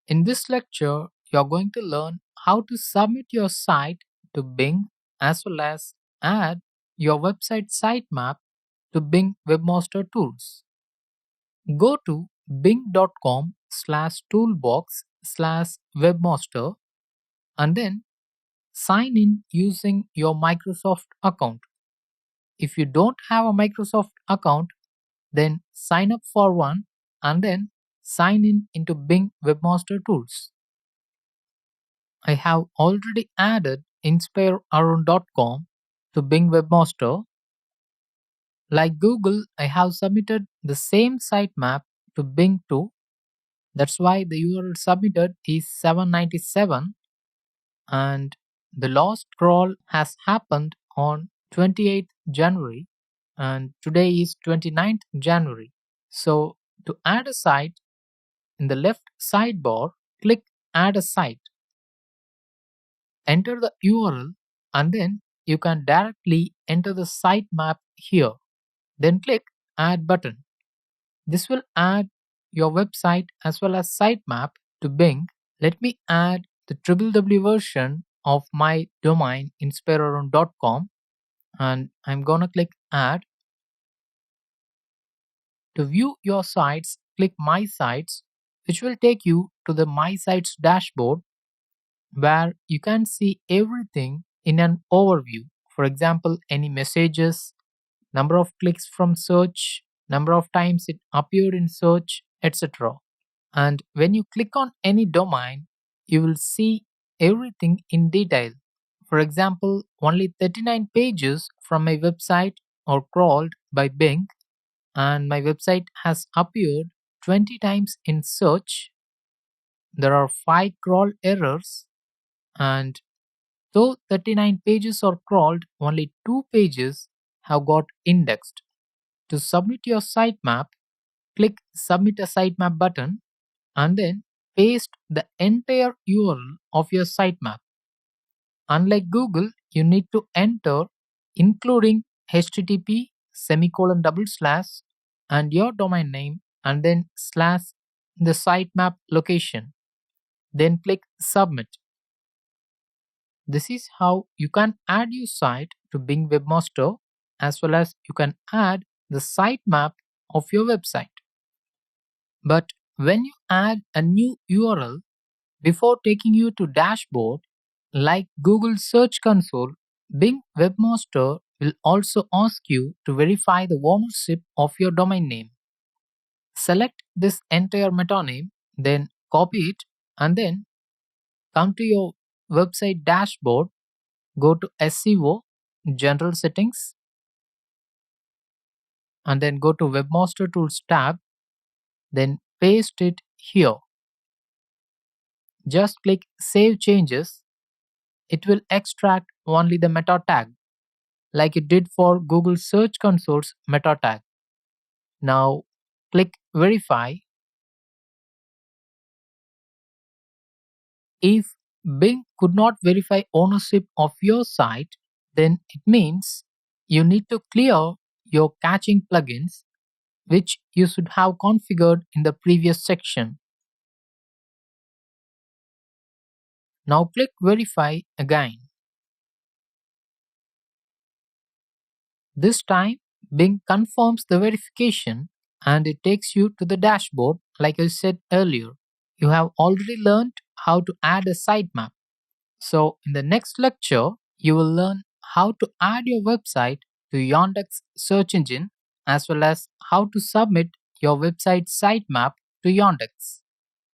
In this lecture, you're going to learn how to submit your site to Bing as well as add your website sitemap to Bing Webmaster Tools. Go to bing.com/toolbox/webmaster and then sign in using your Microsoft account. If you don't have a Microsoft account, then sign up for one and then sign in into Bing Webmaster Tools. I have already added inspirearun.com to Bing Webmaster. Like Google, I have submitted the same sitemap to Bing too. That's why the URL submitted is 797 and the last crawl has happened on 28th January and today is 29th January. So to add a site, in the left sidebar, click Add a Site. Enter the URL and then you can directly enter the sitemap here. Then click Add button. This will add your website as well as sitemap to Bing. Let me add the www version of my domain inspirearun.com and I'm gonna click Add. To view your sites, click My Sites, which will take you to the My Sites dashboard where you can see everything in an overview. For example, any messages, number of clicks from search, number of times it appeared in search, etc. And when you click on any domain, you will see everything in detail. For example, only 39 pages from my website are crawled by Bing, and my website has appeared 20 times in search. There are 5 crawl errors, and though 39 pages are crawled, only 2 pages have got indexed. To submit your sitemap, click Submit a Sitemap button and then paste the entire URL of your sitemap. Unlike Google, you need to enter including http // and your domain name and then / the sitemap location. Then click Submit. This is how you can add your site to Bing Webmaster as well as you can add the sitemap of your website. But when you add a new URL, before taking you to dashboard, like Google Search Console, Bing Webmaster will also ask you to verify the ownership of your domain name. Select this entire meta name, then copy it and then come to your website dashboard, go to SEO, General Settings, and then go to Webmaster Tools tab, then paste it here. Just click Save Changes. It will extract only the meta tag, like it did for Google Search Console's meta tag. Now click Verify. If Bing could not verify ownership of your site, then it means you need to clear your caching plugins, which you should have configured in the previous section. Now click Verify again. This time, Bing confirms the verification and it takes you to the dashboard like I said earlier. You have already learned how to add a sitemap. So in the next lecture, you will learn how to add your website to Yandex search engine as well as how to submit your website sitemap to Yandex.